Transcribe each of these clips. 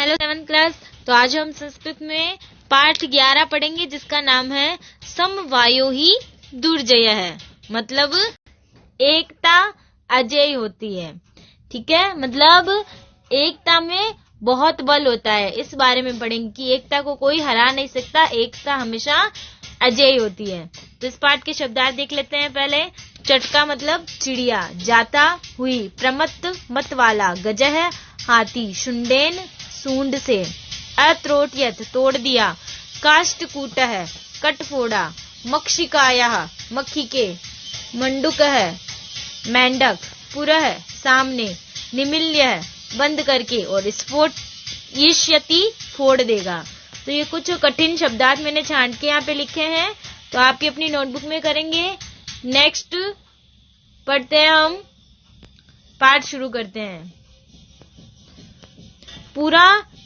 Hello 7th class. तो आज हम संस्कृत में पाठ 11 पढ़ेंगे जिसका नाम है समवायो ही दुर्जय है। मतलब एकता अजेय होती है। ठीक है, मतलब एकता में बहुत बल होता है। इस बारे में पढ़ेंगे कि एकता को कोई हरा नहीं सकता, एकता हमेशा अजेय होती है। तो इस पाठ के शब्दार्थ देख लेते हैं। पहले चटका मतलब चिड़िया, जाता हुई, प्रमत्त मत वाला, गजह हाथी, शुंडेन सूंड से, अत्रोट्यत तोड़ दिया, काष्ठकूट है कट फोड़ा, मक्षिकाया मक्खी के, मंडुक है मेंढक, पुरह सामने, निमिल्य है बंद करके, और स्फोट ईष्यति फोड़ देगा। तो ये कुछ कठिन शब्दार्थ मैंने छांट के यहाँ पे लिखे हैं, तो आपकी अपनी नोटबुक में करेंगे। नेक्स्ट पढ़ते हैं, हम पाठ शुरू करते हैं। पूरा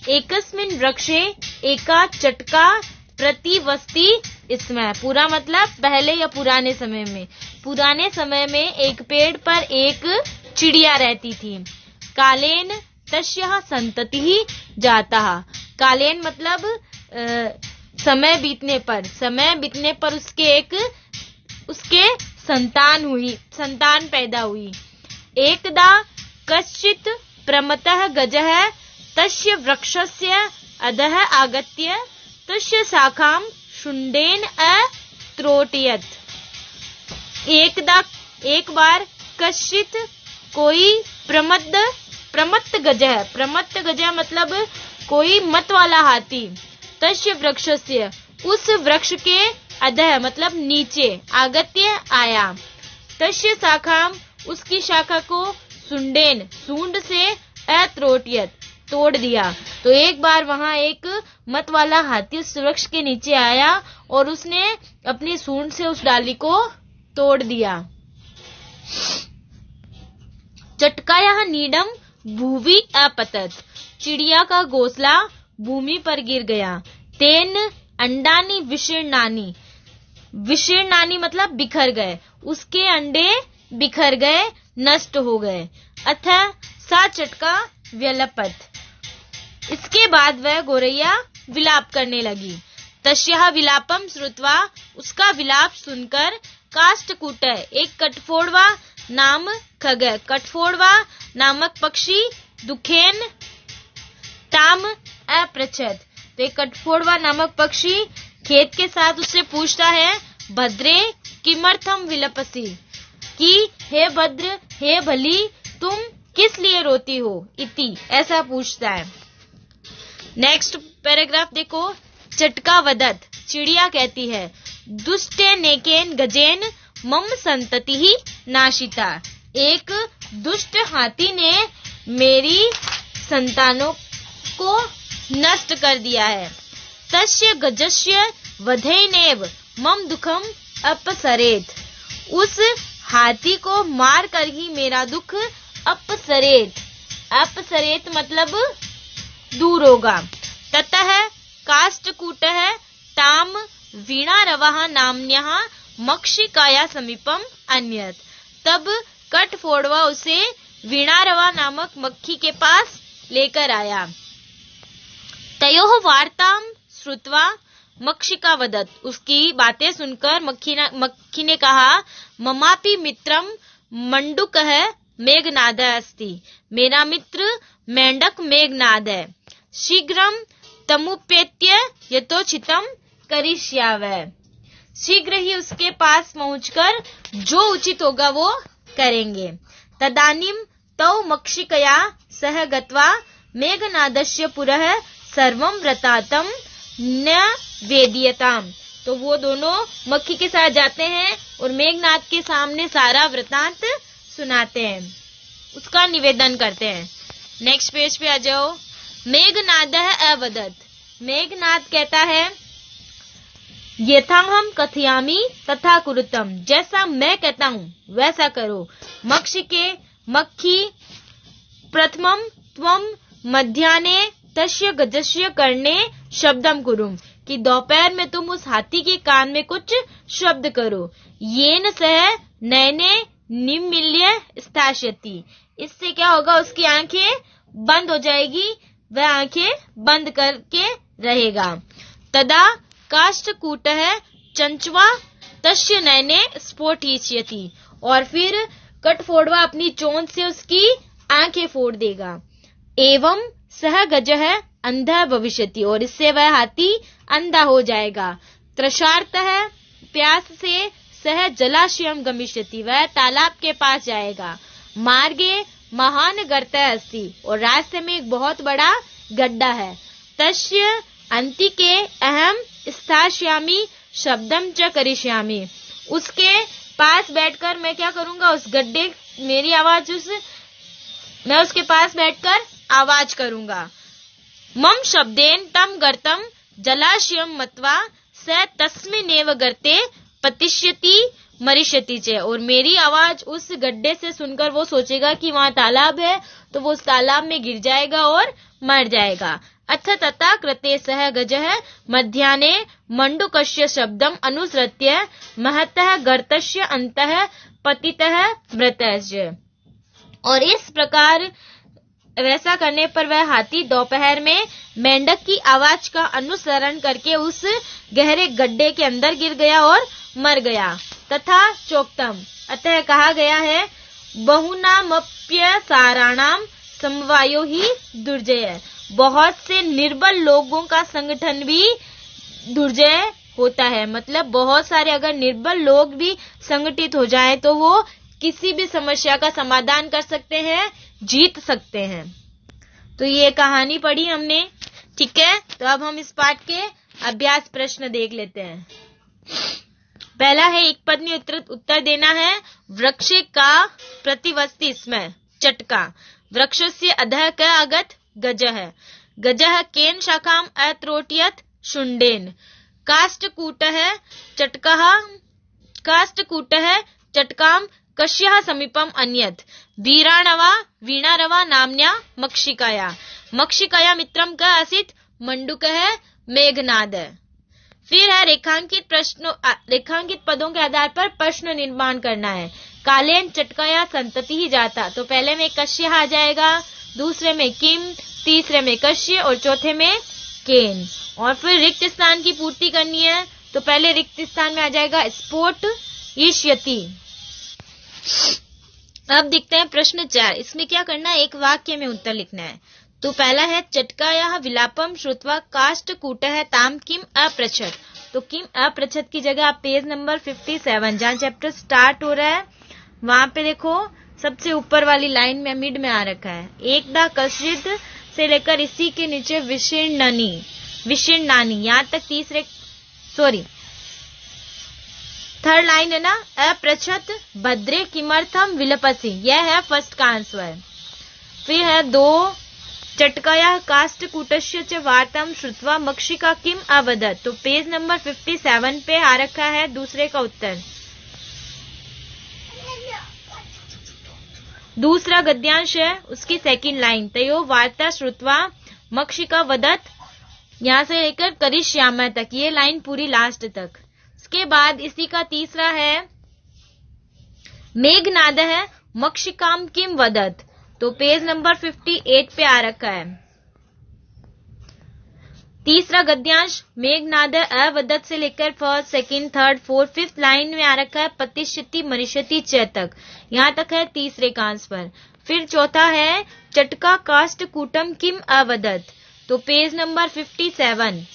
एकस्मिन वृक्षे एका चटका प्रतिवस्ति इसमें। पूरा मतलब पहले या पुराने समय में। पुराने समय में एक पेड़ पर एक चिड़िया रहती थी। कालेन तस्यः संततिः जातः। कालेन मतलब समय बीतने पर उसके संतान पैदा हुई। एकदा कश्चित् प्रमतः गजः तस्य वृक्षस्य अधः आगत्य तस्य शाखां शुंडेन अत्रोटयत्। एक बार कश्चित् कोई प्रमत्त गजः मतलब कोई मत वाला हाथी, तस्य वृक्षस्य उस वृक्ष के अधः मतलब नीचे, आगत्य आया, तस्य शाखां उसकी शाखा को, शुंडेन सूंड से, अत्रोटयत् तोड़ दिया। तो एक बार वहां एक मत वाला हाथी उस वृक्ष के नीचे आया और उसने अपनी सूंड से उस डाली को तोड़ दिया। चटकाया नीडम भूवि अपतत। चिड़िया का घोंसला भूमि पर गिर गया। तेन अंडानी विशीर्णानी मतलब बिखर गए, उसके अंडे बिखर गए, नष्ट हो गए। अथ सा चटका व्यलपत। इसके बाद वह गोरैया विलाप करने लगी। तस्याः विलापम श्रुत्वा उसका विलाप सुनकर, काष्ठकूट एक कटफोड़वा नाम खगः, कटफोड़वा नामक पक्षी, दुखेन ताम अपृच्छत। तो एक कटफोड़वा नामक पक्षी खेत के साथ उससे पूछता है, भद्रे किमर्थम विलपसि, कि हे भद्र, हे भली, तुम किस लिए रोती हो, इति ऐसा पूछता है। नेक्स्ट पैराग्राफ देखो। चटका वदत। चिड़िया कहती है, दुष्टे नेकेन गजेन मम संतति ही नाशिता। एक दुष्ट हाथी ने मेरी संतानों को नष्ट कर दिया है। तस्य गजस्य वधेनेव मम दुखम अपसरेत। उस हाथी को मार कर ही मेरा दुख अपसरेत मतलब दूर होगा। ततः काष्ठकूटः ताम वीणारवः नाम्न्यः मक्षिकाया समीपम अन्यत। तब कटफोड़वा उसे वीणारवा नामक मक्खी के पास लेकर आया। तयोः वार्तां श्रुत्वा मक्षिका वदत। उसकी बातें सुनकर मक्खी ने कहा, ममापि मित्रम मंडुकः मेघनादः अस्ति। मेरा मित्र मेंढक मेघनाद है। शीघ्रम तमुपेत्य यथोचितम करिष्यावः। शीघ्र ही उसके पास पहुंचकर जो उचित होगा वो करेंगे। तदानीम तौ मक्षिकया सह गत्वा मेघनादस्य पुरः सर्वं वृत्तान्तं न वेदयताम्। तो वो दोनों मक्खी के साथ जाते हैं और मेघनाद के सामने सारा वृत्तांत सुनाते हैं, उसका निवेदन करते हैं। नेक्स्ट पेज पे आ जाओ। मेघनादः अवदत्। मेघनाद कहता है, यथाहं कथयामि तथा कुरुतम। जैसा मैं कहता हूँ वैसा करो। मक्खी प्रथमं त्वं मध्याह्ने तस्य गजस्य कर्णे शब्दम कुरुम। कि दोपहर में तुम उस हाथी के कान में कुछ शब्द करो। येन सह नयने निमिल्य स्थास्यति। इससे क्या होगा, उसकी आंखें बंद हो जाएगी, वह आंखें बंद करके रहेगा। तदा काष्ठकूटः चंचवा तस्य नयने स्फोटयिष्यति, और फिर कठफोड़वा अपनी चोंच से उसकी आंखें फोड़ देगा। एवं सह गजः अंधा भविष्यति, और इससे वह हाथी अंधा हो जाएगा। तृषार्तः प्यास से सह जलाशयम गमिष्यति, वह तालाब के पास जाएगा। मार्गे महान गर्तः अस्ति, और रास्ते में एक बहुत बड़ा गड्ढा है। तस्य अंतिके अहम स्थास्यामि शब्दम च करिष्यामि, उसके पास बैठकर मैं क्या करूंगा, उस गड्ढे मैं उसके पास बैठकर आवाज करूंगा। मम शब्देन तम गर्तम जलाशयम मत्वा स तस्मिनेव गर्ते पतिष्यति मरिष्यति च, और मेरी आवाज उस गड्ढे से सुनकर वो सोचेगा कि वहां तालाब है, तो वो उस तालाब में गिर जाएगा और मर जाएगा। अथ तथा कृते सह गजः मध्याह्ने मंडूकस्य शब्दम अनुसृत्य महतः गर्तस्य अंतः पतितः मृतः, और इस प्रकार वैसा करने पर वह हाथी दोपहर में मेंढक की आवाज का अनुसरण करके उस गहरे गड्ढे के अंदर गिर गया और मर गया। तथा चोक्तम, अतः कहा गया है, बहुनामप्यसाराणाम समवायो ही दुर्जय, बहुत से निर्बल लोगों का संगठन भी दुर्जय होता है। मतलब बहुत सारे अगर निर्बल लोग भी संगठित हो जाएं तो वो किसी भी समस्या का समाधान कर सकते हैं, जीत सकते हैं। तो ये कहानी पढ़ी हमने, ठीक है। तो अब हम इस पाठ के अभ्यास प्रश्न देख लेते हैं। पहला है, एक पद में उत्तर देना है। वृक्ष का प्रतिवस्ति स्मय चटका, वृक्षस्य अधः क अगत गजः, गजः केन शाखाम अत्रोटयत शुंडेन, काष्ठकूटः चटकाम कस्याः समीपम अन्यत्, वीणारवा नाम्न्या मक्षिकाया मित्रम क आसीत् मंडूकः मेघनाद। फिर है रेखांकित पदों के आधार पर प्रश्न निर्माण करना है। कालेन चटकाया संतति ही जाता, तो पहले में कश्य आ जाएगा, दूसरे में किम, तीसरे में कश्य और चौथे में केन। और फिर रिक्त स्थान की पूर्ति करनी है, तो पहले रिक्त स्थान में आ जाएगा स्फोट ईष्यति। अब देखते हैं प्रश्न 4। इसमें क्या करना है, एक वाक्य में उत्तर लिखना है। तो पहला है, चटकायाः विलापम श्रुत्वा काष्ठकूटः ताम किम अपृच्छत्। तो किम अपृच्छत् की जगह आप पेज नंबर 57 जहाँ चैप्टर स्टार्ट हो रहा है वहां पे देखो, सबसे ऊपर वाली लाइन में मिड में आ रखा है, एकदा कश्चित् से लेकर इसी के नीचे विशीर्णानि यहाँ तक थर्ड लाइन है ना, अपृच्छत् भद्रे किमर्थम विलपसि, यह है फर्स्ट का आंसर। फिर है 2, चटकायाः काष्ठकूटस्य च वार्तां श्रुत्वा मक्षिका किम अवदत्। तो पेज नंबर 57 पे आ रखा है दूसरे का उत्तर। दूसरा गद्यांश है, उसकी सेकंड लाइन, तयो वार्ता श्रुत्वा मक्षिका वदत्, यहां से लेकर करिष्यामः तक, ये लाइन पूरी लास्ट तक। इसके बाद इसी का तीसरा है, मेघनादः मक्षिकाम किम वदत्। तो पेज नंबर 58 पे आ रखा है। तीसरा गद्यांश मेघनाद अवदत् से लेकर first, second, third, fourth, fifth line में आ रखा है पतिष्यति मरिष्यति च तक, यहां तक है तीसरे कांस पर। फिर चौथा है, चटका काष्ठकूटम किम अवदत्। तो पेज नंबर 57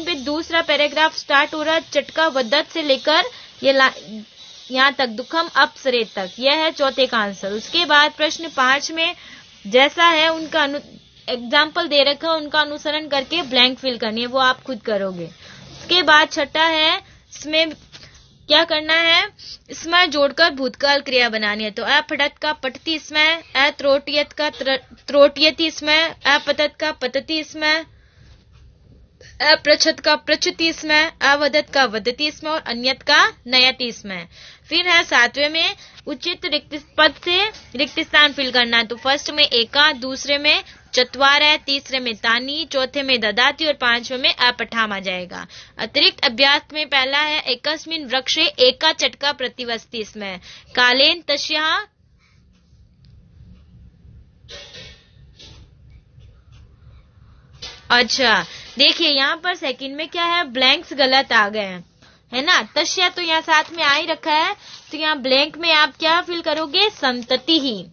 पे दूसरा पैराग्राफ स्टार्ट हो रहा है, चटका वदत् से लेकर ये यहाँ तक दुखम अपसरे तक, यह है चौथे का आंसर। उसके बाद प्रश्न 5 में जैसा है उनका एग्जाम्पल दे रखा है, उनका अनुसरण करके ब्लैंक फिल करनी है, वो आप खुद करोगे। उसके बाद छठा है, इसमें क्या करना है, इसमें जोड़कर भूतकाल क्रिया बनानी है। तो अपठत का पठती इसमें, अत्रोटयत का त्रोटयति इसमें, अपतत का पतति इसमें, अपृच्छत का पृच्छति इसमें, अवदत् का वदति इसमें और अन्यत का नयति इसमें। फिर है 7वें में उचित रिक्त पद से रिक्त स्थान फिल करना। तो फर्स्ट में एका, दूसरे में चत्वार है, तीसरे में तानी, चौथे में ददाती और 5वें में अपठाम आ जाएगा। अतिरिक्त अभ्यास में पहला है, एकस्मिन् वृक्षे एका चटका प्रतिवस्ति इसमें, कालेन तस्याः अच्छा, देखिए यहाँ पर सेकंड में क्या है, ब्लैंक्स गलत आ गए हैं, है ना। तस्य तो यहाँ साथ में आ ही रखा है, तो यहाँ ब्लैंक में आप क्या फिल करोगे, संतति ही।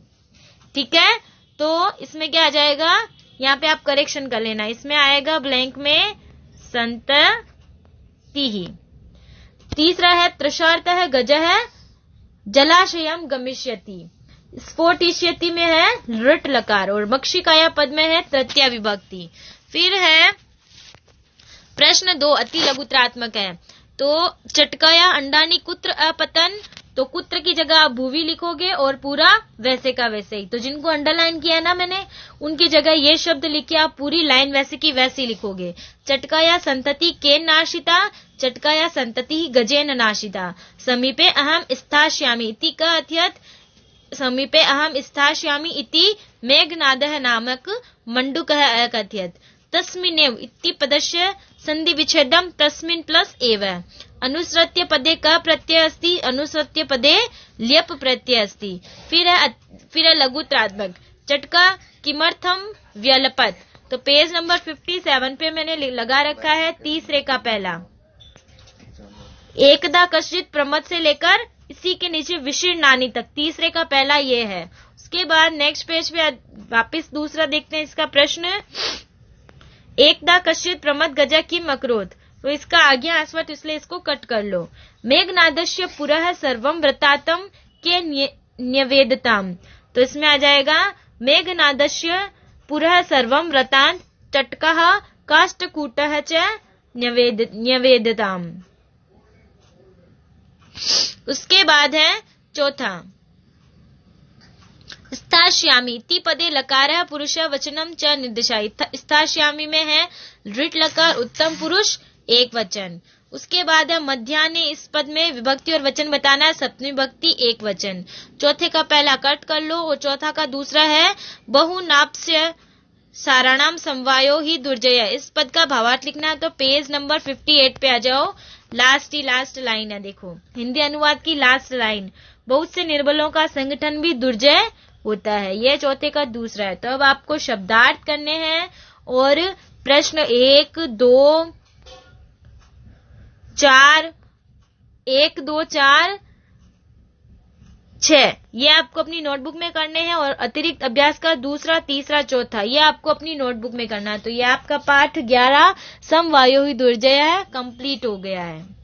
ठीक है, तो इसमें क्या आ जाएगा, यहाँ पे आप करेक्शन कर लेना, इसमें आएगा ब्लैंक में संतति ही। तीसरा है तृषार्थ है गज है जलाशयम गमिष्यति, स्फोटिष्यति में है लृट लकार और मक्षिकाया पद में है तृतीया विभक्ति। फिर है प्रश्न 2 अति लघुत्रात्मक है, तो चटकाया अंडानी कुत्र अपतन, तो कुत्र की जगह आप भूवि लिखोगे और पूरा वैसे का वैसे ही। तो जिनको अंडरलाइन किया ना मैंने, उनकी जगह ये शब्द लिखे आप पूरी लाइन वैसे की वैसी लिखोगे। चटकाया संतति केन नाशिता, चटकाया संतति गजेन नाशिता, समीपे अहम स्थास्यामि इति का अर्थयत, समीपे अहम स्थास्यामि इति मेघनादः नामक मंडूकः अकथयत्। तस्मिन्नेव इति पदस्य संधि विच्छेदम तस्मिन् प्लस एव। अनुसृत्य पदे क प्रत्यय अस्ति, अनुसृत्य पदे ल्यप प्रत्यय अस्ति। फिर है लघुत्रात्मक, चटका किमर्थम व्यलपत, तो पेज नंबर 57 पे मैंने लगा रखा है तीसरे का पहला। एकदा कश्चित प्रमद से लेकर इसी के नीचे विशीर्णानि तक, तीसरे का पहला ये है। उसके बाद नेक्स्ट पेज पे वापस दूसरा देखते हैं इसका प्रश्न। एकदा कश्चित प्रमद गजा किम अकरोत्, तो इसका आगे आस्वत, इसलिए इसको कट कर लो। मेघनादस्य पुरः सर्वं व्रतातम के न्यवेदताम, तो इसमें आ जाएगा मेघनादस्य पुरः सर्वं व्रतान् चटकः काष्ठकूटः च न्यवेदताम। उसके बाद है चौथा, स्थास्यामि इति पदे लकार पुरुष वचनम च निर्दिशाई, स्थास्यामि में है लृट लकार उत्तम पुरुष एक वचन। उसके बाद है मध्याह्ने, इस पद में विभक्ति और वचन बताना है, सप्तमी विभक्ति एक वचन। चौथे का पहला कट कर लो और चौथा का दूसरा है बहुनाप्स्य साराणाम समवायो ही दुर्जय, इस पद का भावार्थ लिखना है। तो पेज नंबर 58 पे आ जाओ, लास्ट लाइन है, देखो हिंदी अनुवाद की लास्ट लाइन, बहुत से निर्बलों का संगठन भी दुर्जय होता है, ये चौथे का दूसरा है। तो अब आपको शब्दार्थ करने हैं और प्रश्न 1, 2, 4, 1, 2, 4, 6 ये आपको अपनी नोटबुक में करने हैं और अतिरिक्त अभ्यास का दूसरा, तीसरा, चौथा ये आपको अपनी नोटबुक में करना है। तो ये आपका पाठ 11 समवायो ही दुर्जय है, कंप्लीट हो गया है।